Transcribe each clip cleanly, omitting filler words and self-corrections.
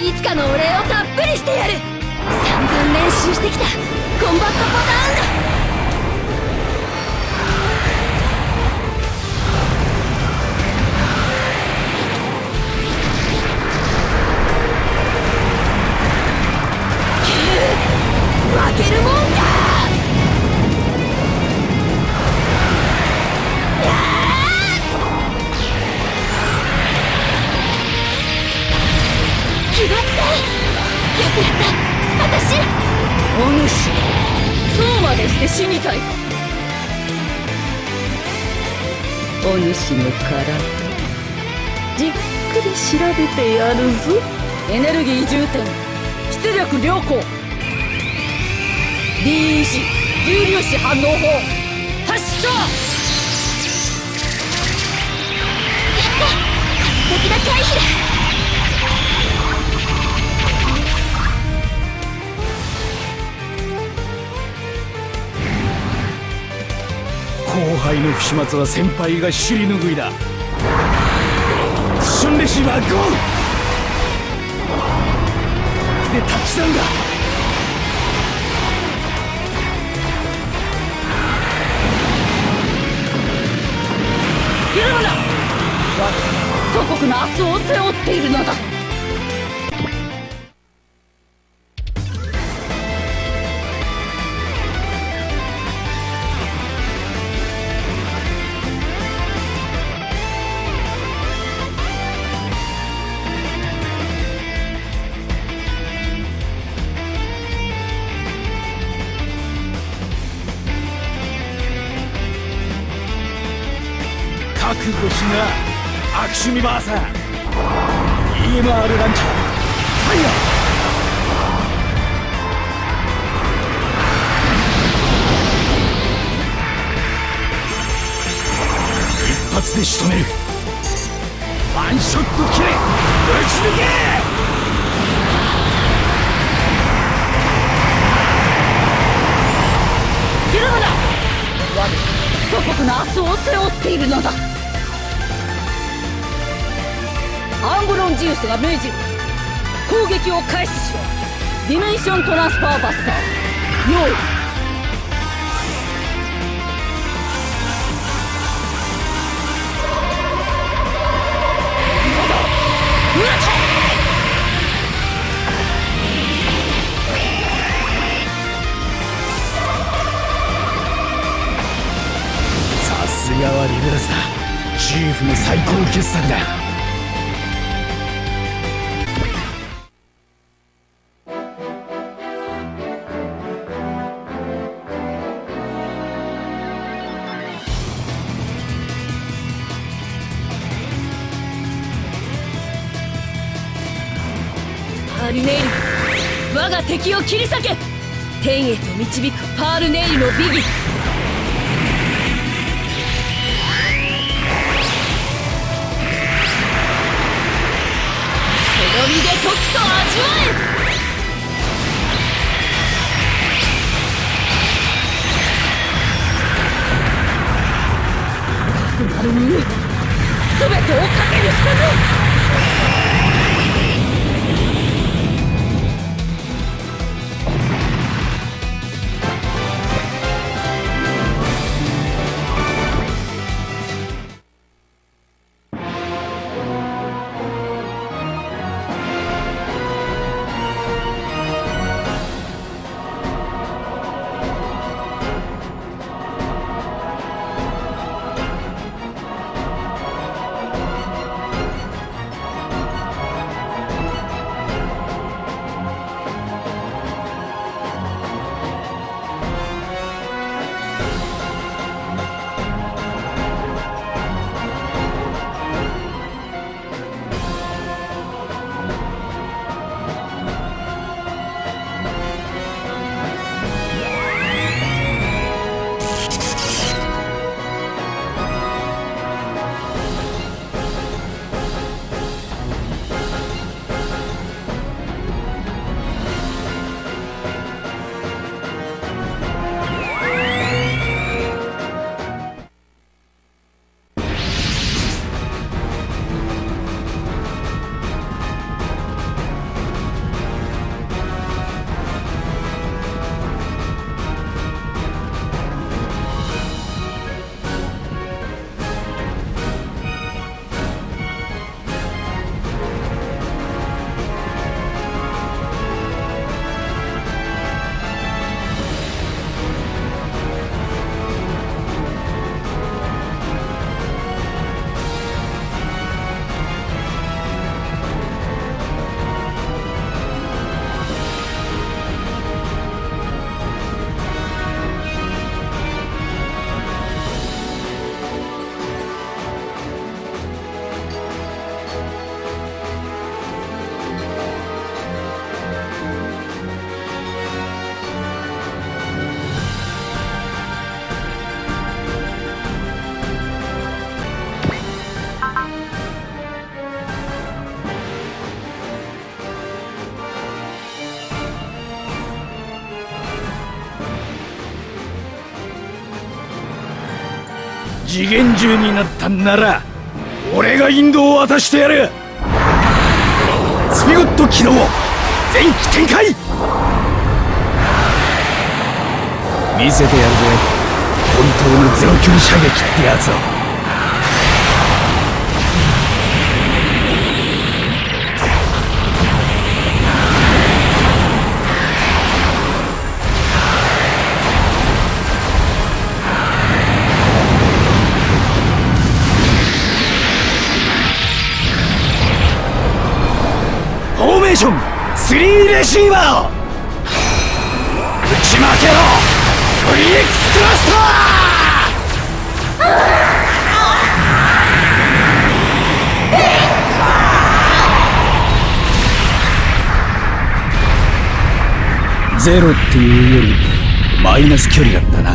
いつかのお礼をたっぷりしてやる。散々練習してきたコンバットパターンだ。負けるもんか。決まった。よくやった、私。お主、そうまでして死にたいか。お主の体、じっくり調べてやるぞ。エネルギー充填、出力良好、DEC 重粒子反応法発射。やった、完璧な回避だ。後輩の不始末は先輩が尻拭いだ。ションレシーバーゴー。でタッチダウンだ。ひるむな。我が祖国の明日を背負っているのだ。覚悟しな、アクシュミバーサー。 EMR ランチャーファイヤー。一発で仕留める。ワンショットキレ、打ち抜け。ひるむな。我祖国の明日を背負っているのだ。アンブロンジウスが命じる。攻撃を開始しろ。ディメンショントランスファーバスター用意。さすがはリベラスだ。チーフの最高傑作だ。パールネイル、我が敵を切り裂け。天へと導くパールネイルの美技。その身で時と味わえ。なるに全てをかけるしかない。次元銃になったんなら俺が引導を渡してやる。スピゴット起動、全機展開。見せてやるぜ、本当のゼロ距離射撃ってやつを。フォーメーション3レシーバー、打ち負けろフリーエクストラスター。ゼロっていうよりマイナス距離だったな。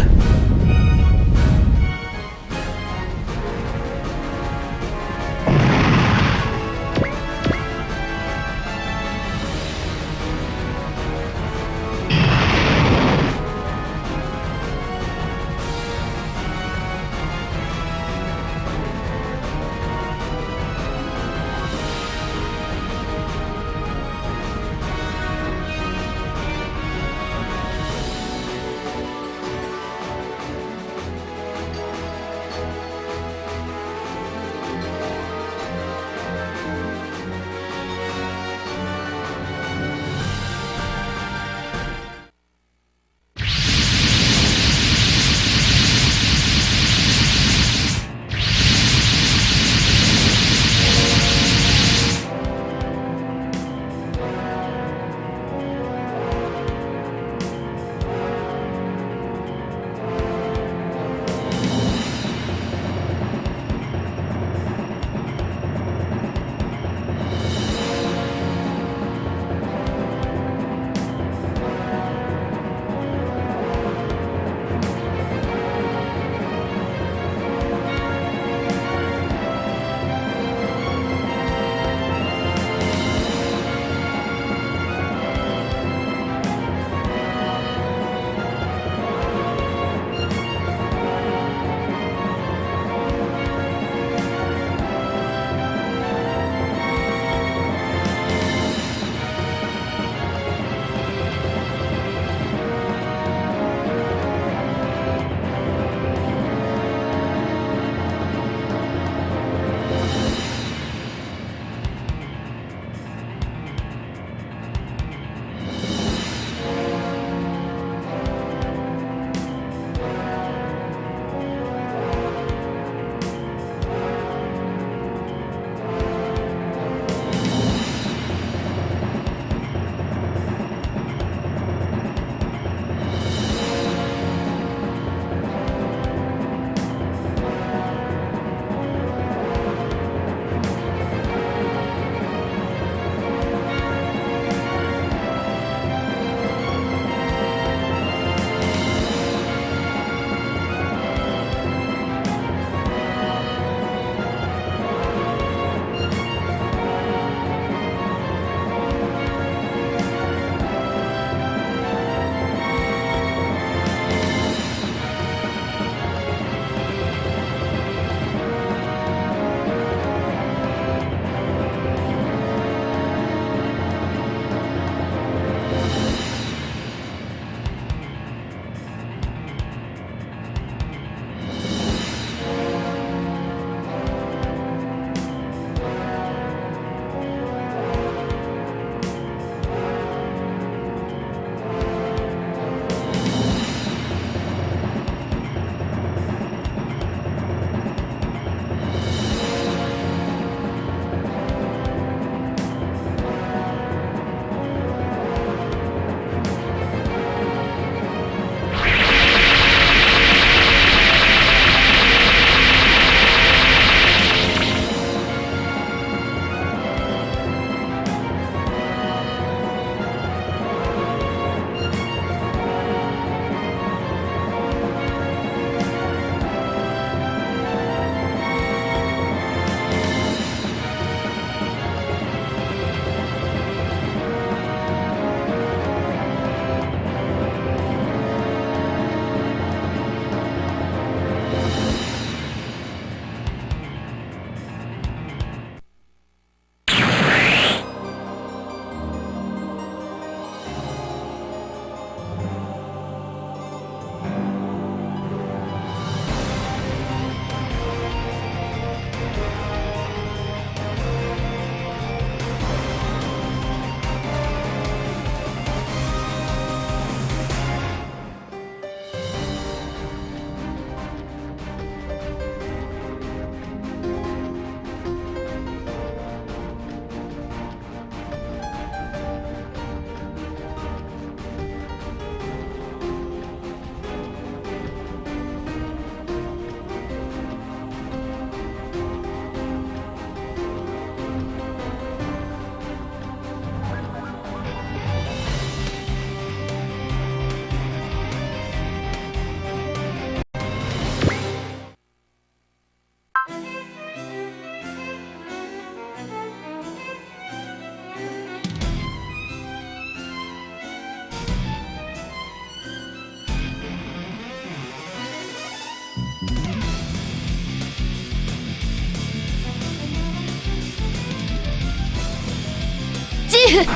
ーフ、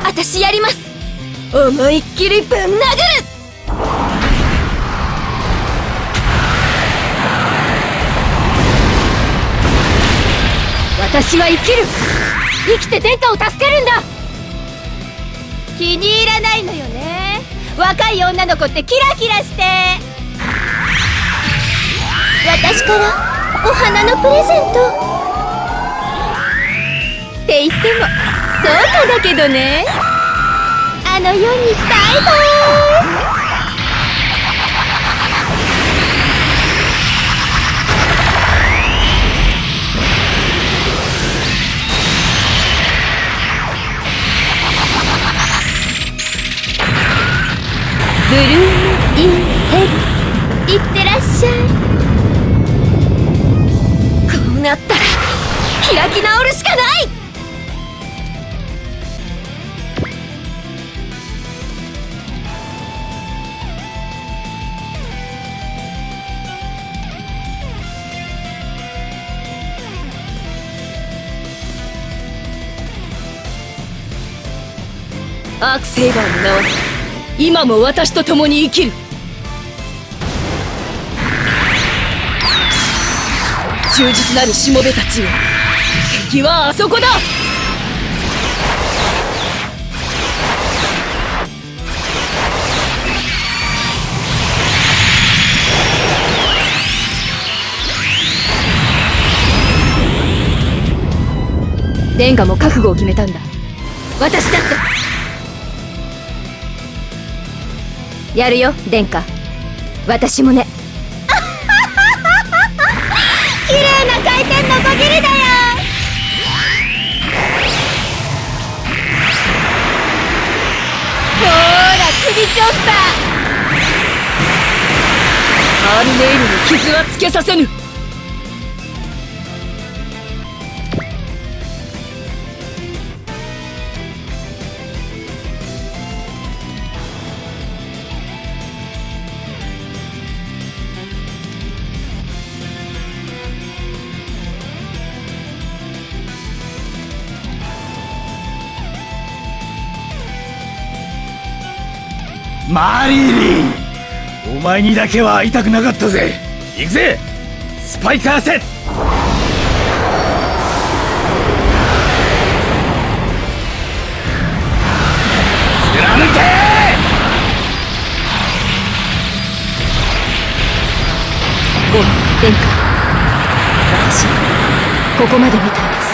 私やります。思いっきりぶん殴る。私は生きる。生きて天下を助けるんだ。気に入らないのよね、若い女の子ってキラキラして。私からお花のプレゼントって言ってもそうかだけどね。あの世にバイバイ。ブルームインヘル、いってらっしゃい。こうなったら開き直るしかない。アークセイバーの名は今も私と共に生きる。忠実なるしもべたちよ、敵はあそこだ。レンガも覚悟を決めたんだ。私だってやるよ、殿下。私もね。綺麗な回転のこぎりだよ。ほーら、首ちょった。ハールネイルに傷はつけさせぬ。マリリン、お前にだけは会いたくなかったぜ。行くぜ、スパイカーセ。貫け。ごめん、殿下。私ここまでみたいです。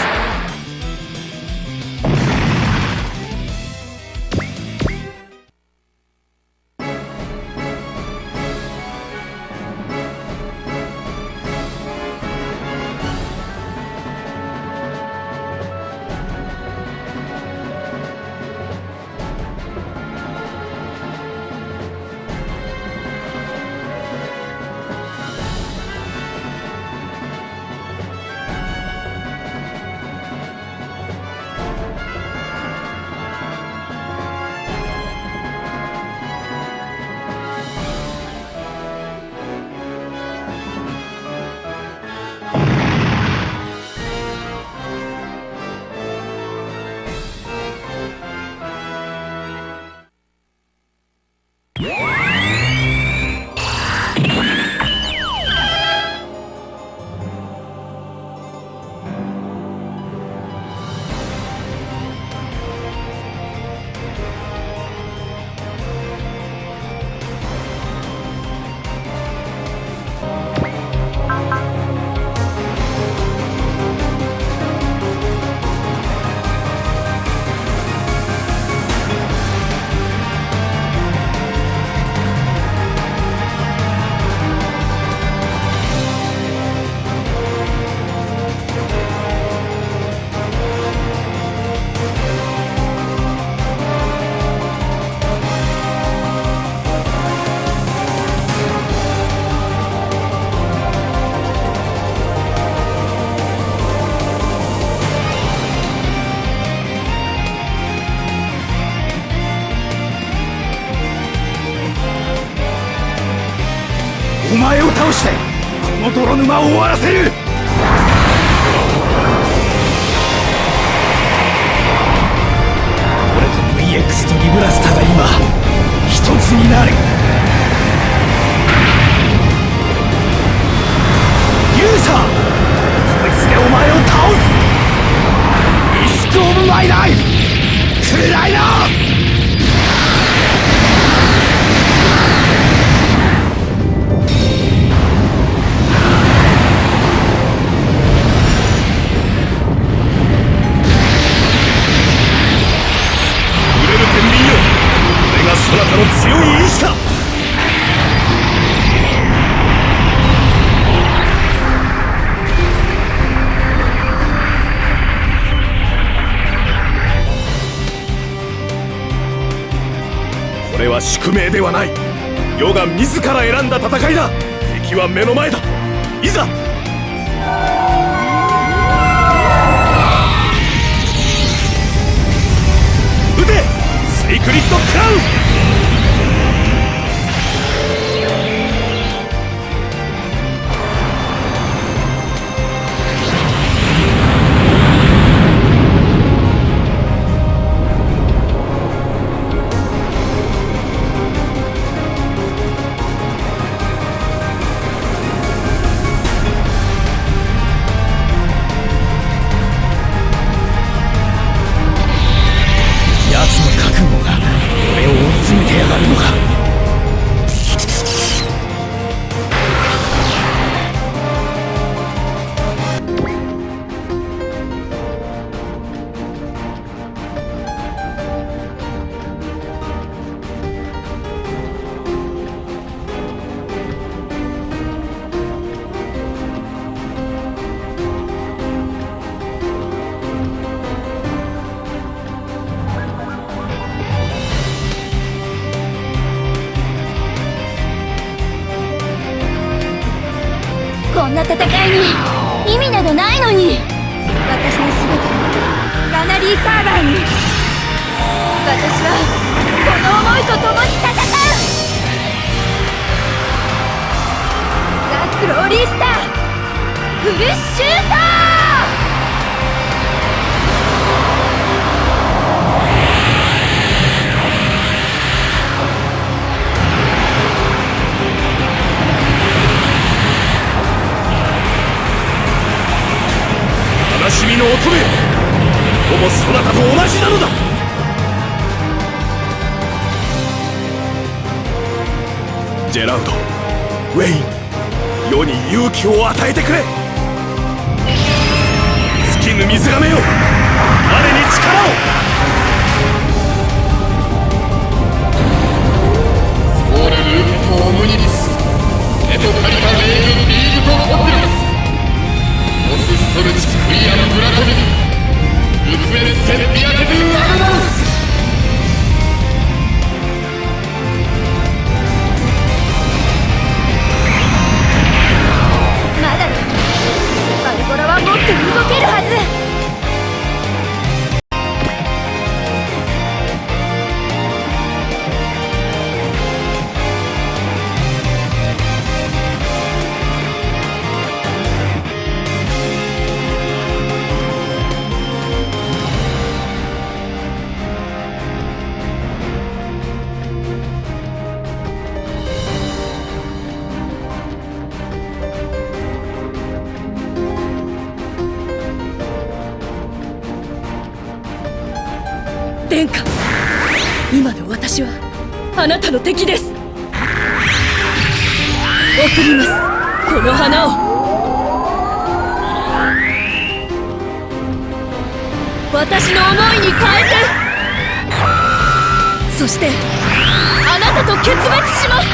お前を倒してこの泥沼を終わらせる。術になる。勇者、こいつでお前を倒す。リスクオブマイライフ、クライナー。そなたの強い意志だ。これは宿命ではない。世が自ら選んだ戦いだ。敵は目の前だ。いざ。撃て、セイクリッドクラウン。こんな戦いに意味などないのに。私の全てをラナリーサーバーに。私はこの思いと共に戦う。ザ・グローリースターフルシュート。悲しみの乙女、ほぼそなたと同じなのだ。ジェラウド、ウェイン、世に勇気を与えてくれ。尽きぬ水がめよ、我に力を。スコーレルーピト・オムニビス、エトカリタ・レール・ビールト・ポピュラス、オスストルチ・クリアム・ブラトミズ、ルクエス・セッピアテ・ドゥ・アルマウス。まだだ。アルゴラはもっと動けるはず。殿下、今の私はあなたの敵です。送ります、この花を。私の思いに変えて、そしてあなたと決別します。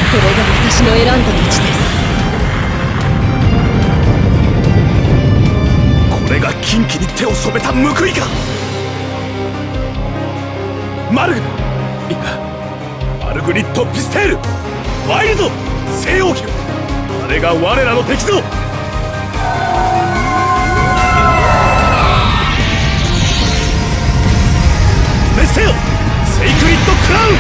これが私の選んだ道です。これが禁忌に手を染めた報いか。マルグ、いやマルグリット・ピステール、ワイルド、西洋機、あれが我らの敵ぞ。滅せよ、セイクリッド・クラウン。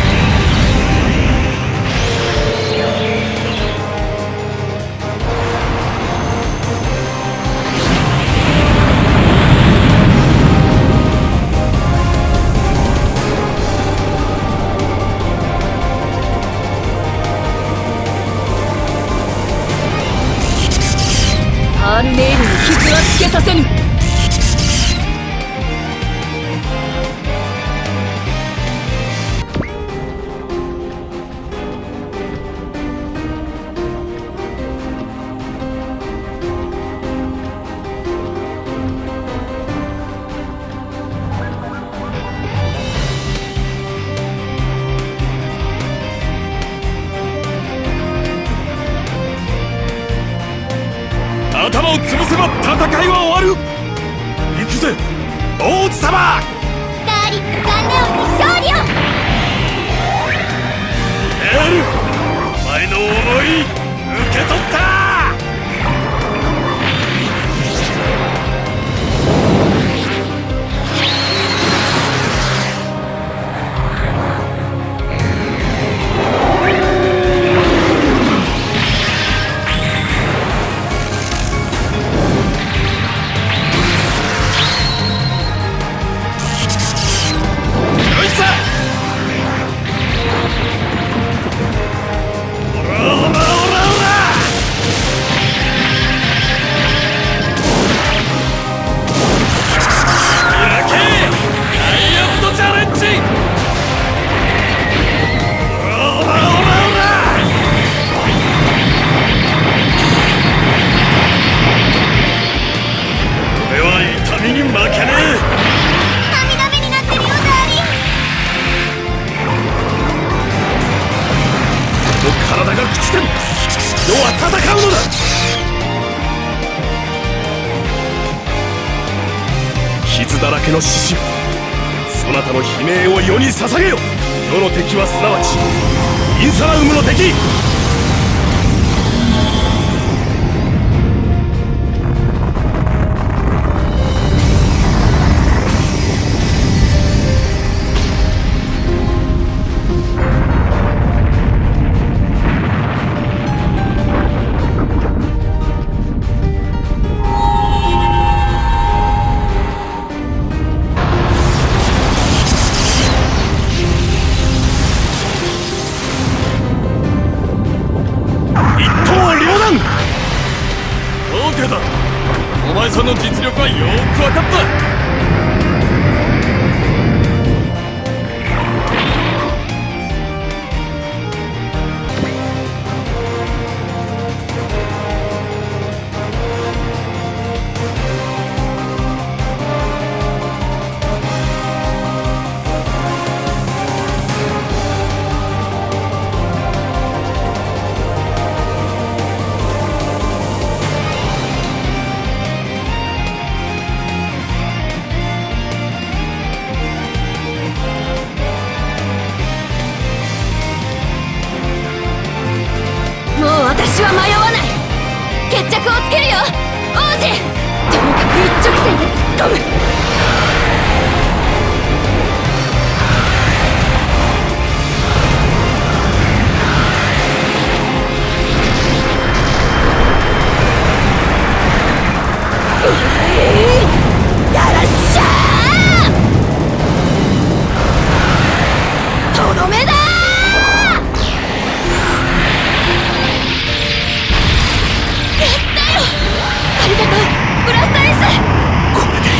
戦いは終わる。行くぜ王子様。ダーリック・ガンレオンに勝利を。エール、お前の思い受け取った。体が朽ちても世は戦うのだ。傷だらけの獅子よ、そなたの悲鳴を世に捧げよ。世の敵はすなわちインサラウムの敵。お前さんの実力はよーく分かった。私は迷わない。決着をつけるよ王子。とにかく一直線で突っ込む。やらっしゃー。とどめだ。ありがとうブラストエース。これでい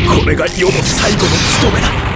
い。これが世の最後の務めだ。